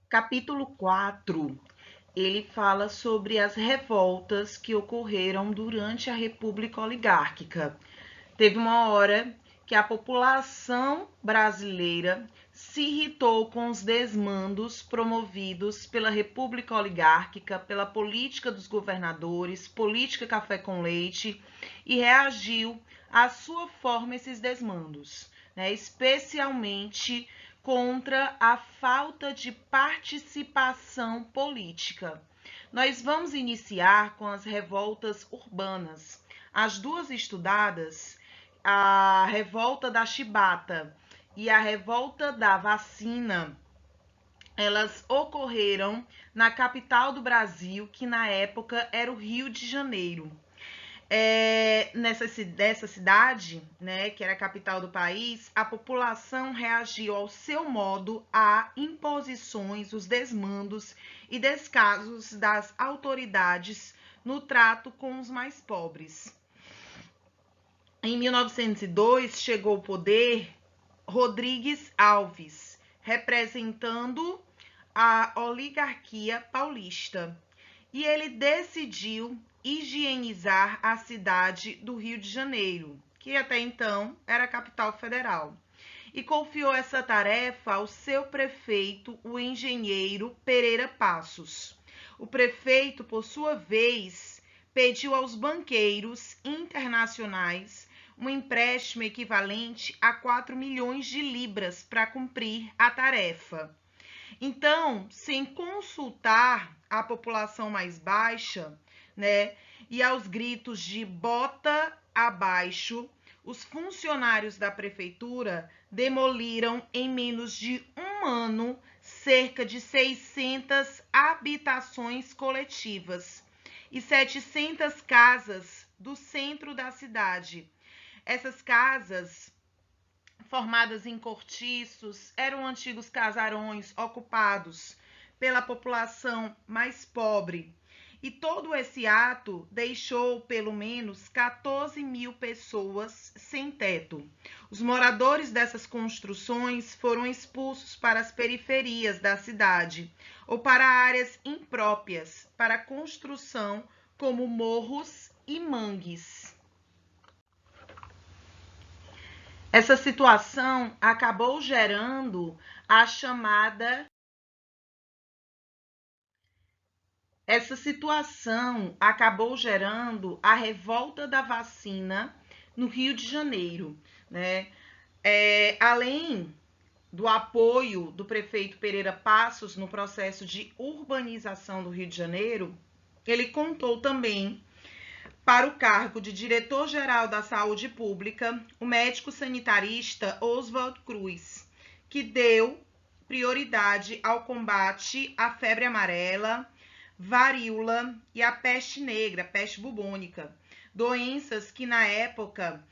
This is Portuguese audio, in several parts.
Capítulo 4, ele fala sobre as revoltas que ocorreram durante a República Oligárquica. Teve uma hora que a população brasileira se irritou com os desmandos promovidos pela República Oligárquica, pela política dos governadores, política café com leite, e reagiu à sua forma a esses desmandos, né? Especialmente contra a falta de participação política. Nós vamos iniciar com as revoltas urbanas. As duas estudadas, a revolta da chibata e a revolta da vacina, elas ocorreram na capital do Brasil, que na época era o Rio de Janeiro. Dessa cidade, né, que era a capital do país, a população reagiu ao seu modo a imposições, os desmandos e descasos das autoridades no trato com os mais pobres. Em 1902, chegou ao poder Rodrigues Alves, representando a oligarquia paulista, e ele decidiu higienizar a cidade do Rio de Janeiro, que até então era a capital federal, e confiou essa tarefa ao seu prefeito, o engenheiro Pereira Passos. O prefeito, por sua vez, pediu aos banqueiros internacionais um empréstimo equivalente a 4 milhões de libras para cumprir a tarefa. Então, sem consultar a população mais baixa, né, e aos gritos de bota abaixo, os funcionários da prefeitura demoliram em menos de um ano cerca de 600 habitações coletivas e 700 casas do centro da cidade. Essas casas, formadas em cortiços, eram antigos casarões ocupados pela população mais pobre. E todo esse ato deixou pelo menos 14 mil pessoas sem teto. Os moradores dessas construções foram expulsos para as periferias da cidade ou para áreas impróprias para construção, como morros e mangues. Essa situação acabou gerando a chamada Essa situação acabou gerando a revolta da vacina no Rio de Janeiro, né? Além do apoio do prefeito Pereira Passos no processo de urbanização do Rio de Janeiro, ele contou também para o cargo de diretor-geral da Saúde Pública o médico sanitarista Oswald Cruz, que deu prioridade ao combate à febre amarela, varíola e a peste negra, peste bubônica, doenças que na época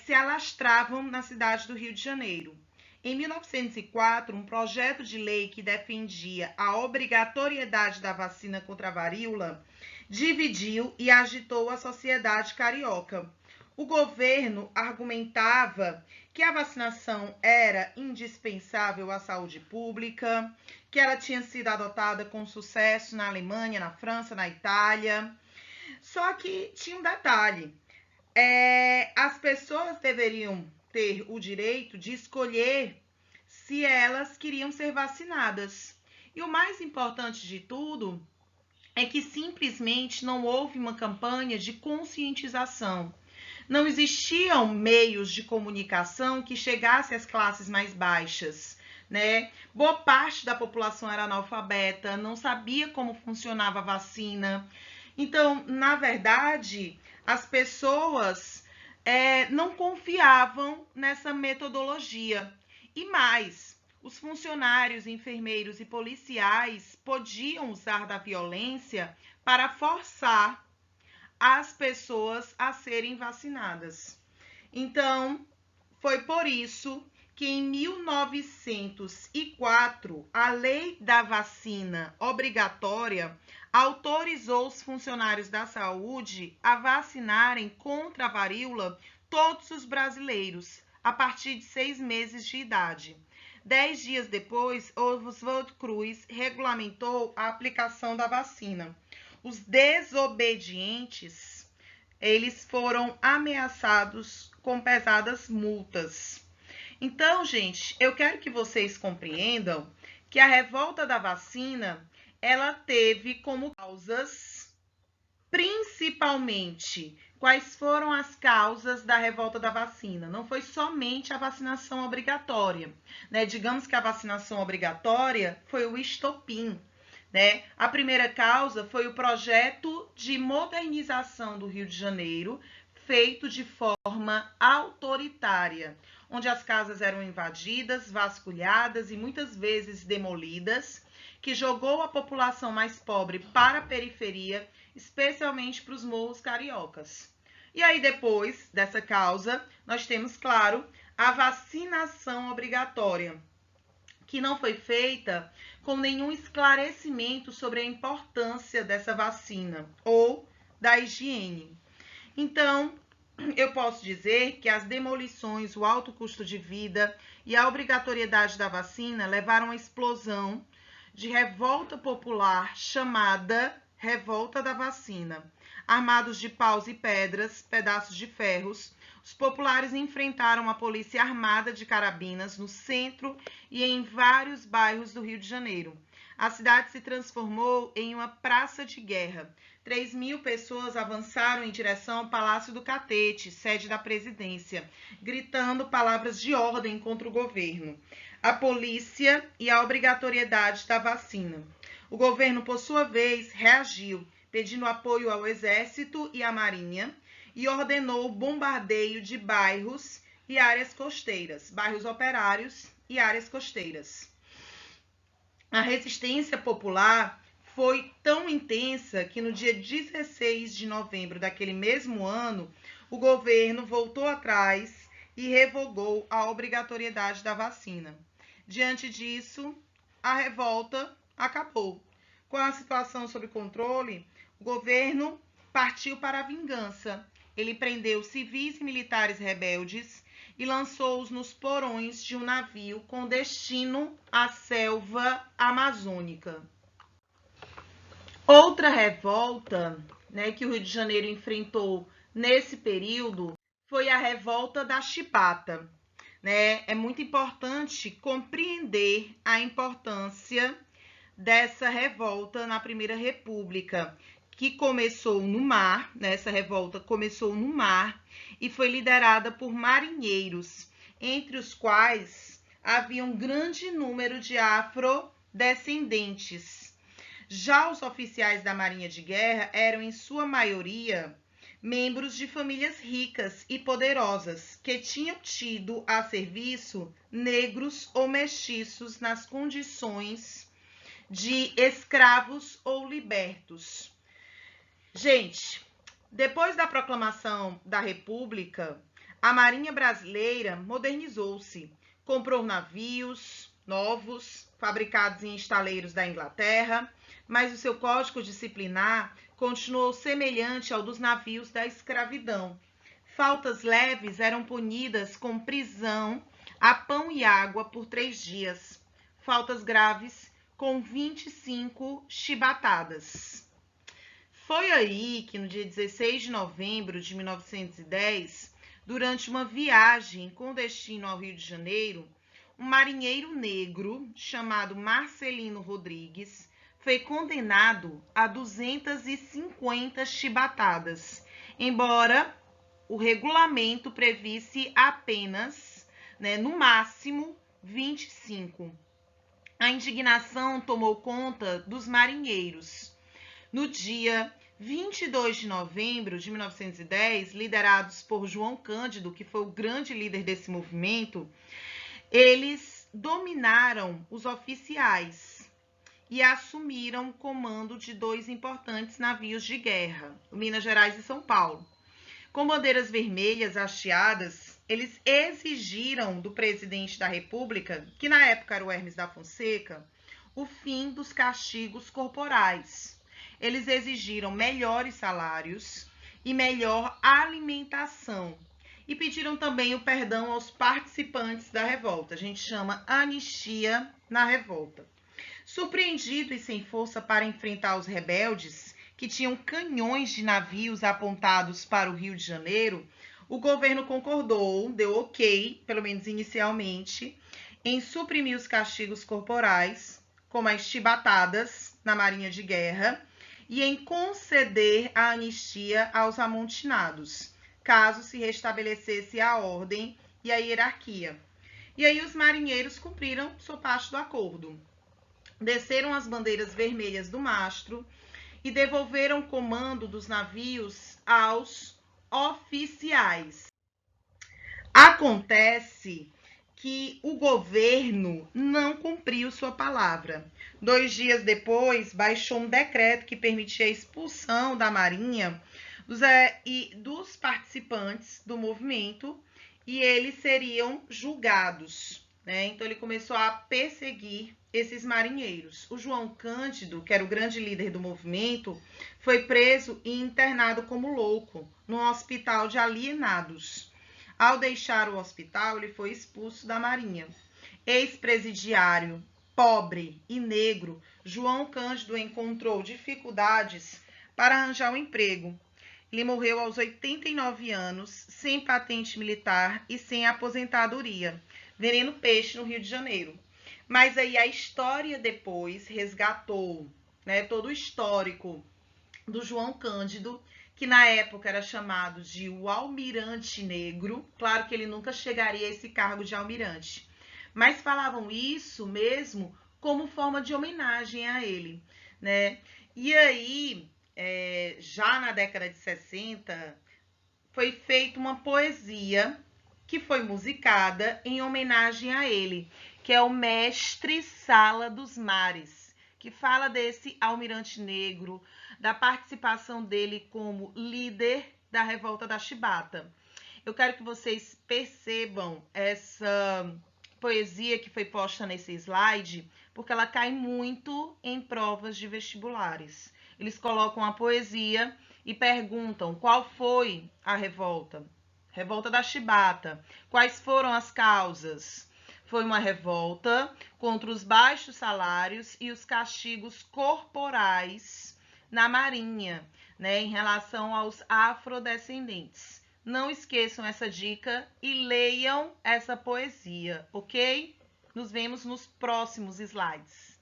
se alastravam na cidade do Rio de Janeiro. Em 1904, um projeto de lei que defendia a obrigatoriedade da vacina contra a varíola dividiu e agitou a sociedade carioca. O governo argumentava que a vacinação era indispensável à saúde pública, que ela tinha sido adotada com sucesso na Alemanha, na França, na Itália. Só que tinha um detalhe: as pessoas deveriam ter o direito de escolher se elas queriam ser vacinadas. E o mais importante de tudo é que simplesmente não houve uma campanha de conscientização. Não existiam meios de comunicação que chegasse às classes mais baixas, né? Boa parte da população era analfabeta, não sabia como funcionava a vacina. Então, na verdade, as pessoas não confiavam nessa metodologia. E mais, os funcionários, enfermeiros e policiais podiam usar da violência para forçar as pessoas a serem vacinadas. Então, foi por isso que em 1904 a lei da vacina obrigatória autorizou os funcionários da saúde a vacinarem contra a varíola todos os brasileiros a partir de 6 meses de idade. 10 dias depois, Oswald Cruz regulamentou a aplicação da vacina. Os desobedientes, eles foram ameaçados com pesadas multas. Então, gente, eu quero que vocês compreendam que a revolta da vacina, ela teve como causas, principalmente, quais foram as causas da revolta da vacina? Não foi somente a vacinação obrigatória, né? Digamos que a vacinação obrigatória foi o estopim, né? A primeira causa foi o projeto de modernização do Rio de Janeiro, feito de forma autoritária, onde as casas eram invadidas, vasculhadas e muitas vezes demolidas, que jogou a população mais pobre para a periferia, especialmente para os morros cariocas. E aí, depois dessa causa, nós temos, claro, a vacinação obrigatória, que não foi feita com nenhum esclarecimento sobre a importância dessa vacina ou da higiene. Então, eu posso dizer que as demolições, o alto custo de vida e a obrigatoriedade da vacina levaram a uma explosão de revolta popular chamada Revolta da Vacina. Armados de paus e pedras, pedaços de ferros, os populares enfrentaram a polícia armada de carabinas no centro e em vários bairros do Rio de Janeiro. A cidade se transformou em uma praça de guerra. 3.000 pessoas avançaram em direção ao Palácio do Catete, sede da presidência, gritando palavras de ordem contra o governo, a polícia e a obrigatoriedade da vacina. O governo, por sua vez, reagiu, pedindo apoio ao Exército e à Marinha, e ordenou o bombardeio de bairros e áreas costeiras, bairros operários e áreas costeiras. A resistência popular foi tão intensa que no dia 16 de novembro daquele mesmo ano, o governo voltou atrás e revogou a obrigatoriedade da vacina. Diante disso, a revolta acabou. Com a situação sob controle, o governo partiu para a vingança. Ele prendeu civis e militares rebeldes e lançou-os nos porões de um navio com destino à selva amazônica. Outra revolta, né, que o Rio de Janeiro enfrentou nesse período foi a revolta da Chibata. Né? É muito importante compreender a importância dessa revolta na Primeira República, que começou no mar, né? Essa revolta começou no mar e foi liderada por marinheiros, entre os quais havia um grande número de afrodescendentes. Já os oficiais da Marinha de Guerra eram, em sua maioria, membros de famílias ricas e poderosas que tinham tido a serviço negros ou mestiços nas condições de escravos ou libertos. Gente, depois da proclamação da República, a Marinha Brasileira modernizou-se, comprou navios novos, fabricados em estaleiros da Inglaterra, mas o seu código disciplinar continuou semelhante ao dos navios da escravidão. Faltas leves eram punidas com prisão a pão e água por 3 dias. Faltas graves com 25 chibatadas. Foi aí que no dia 16 de novembro de 1910, durante uma viagem com destino ao Rio de Janeiro, um marinheiro negro chamado Marcelino Rodrigues foi condenado a 250 chibatadas, embora o regulamento previsse apenas, no máximo, 25. A indignação tomou conta dos marinheiros. No dia 22 de novembro de 1910, liderados por João Cândido, que foi o grande líder desse movimento, eles dominaram os oficiais e assumiram o comando de 2 importantes navios de guerra, Minas Gerais e São Paulo. Com bandeiras vermelhas hasteadas, eles exigiram do presidente da República, que na época era o Hermes da Fonseca, o fim dos castigos corporais. Eles exigiram melhores salários e melhor alimentação e pediram também o perdão aos participantes da revolta. A gente chama anistia na revolta. Surpreendido e sem força para enfrentar os rebeldes, que tinham canhões de navios apontados para o Rio de Janeiro, o governo concordou, deu ok, pelo menos inicialmente, em suprimir os castigos corporais, como as chibatadas na Marinha de Guerra, e em conceder a anistia aos amontinados, caso se restabelecesse a ordem e a hierarquia. E aí os marinheiros cumpriram sua parte do acordo. Desceram as bandeiras vermelhas do mastro e devolveram o comando dos navios aos oficiais. Acontece que o governo não cumpriu sua palavra. 2 dias depois, baixou um decreto que permitia a expulsão da Marinha dos participantes do movimento e eles seriam julgados. Então, ele começou a perseguir esses marinheiros. O João Cândido, que era o grande líder do movimento, foi preso e internado como louco num hospital de alienados. Ao deixar o hospital, ele foi expulso da Marinha. Ex-presidiário, pobre e negro, João Cândido encontrou dificuldades para arranjar um emprego. Ele morreu aos 89 anos, sem patente militar e sem aposentadoria, vendendo peixe no Rio de Janeiro. Mas aí a história depois resgatou, todo o histórico do João Cândido, que na época era chamado de o Almirante Negro. Claro que ele nunca chegaria a esse cargo de almirante, mas falavam isso mesmo como forma de homenagem a ele, E aí, já na década de 60, foi feita uma poesia que foi musicada em homenagem a ele, que é o Mestre Sala dos Mares, que fala desse almirante negro, da participação dele como líder da revolta da Chibata. Eu quero que vocês percebam essa poesia que foi posta nesse slide, porque ela cai muito em provas de vestibulares. Eles colocam a poesia e perguntam qual foi a revolta. Revolta da Chibata. Quais foram as causas? Foi uma revolta contra os baixos salários e os castigos corporais na Marinha, em relação aos afrodescendentes. Não esqueçam essa dica e leiam essa poesia, ok? Nos vemos nos próximos slides.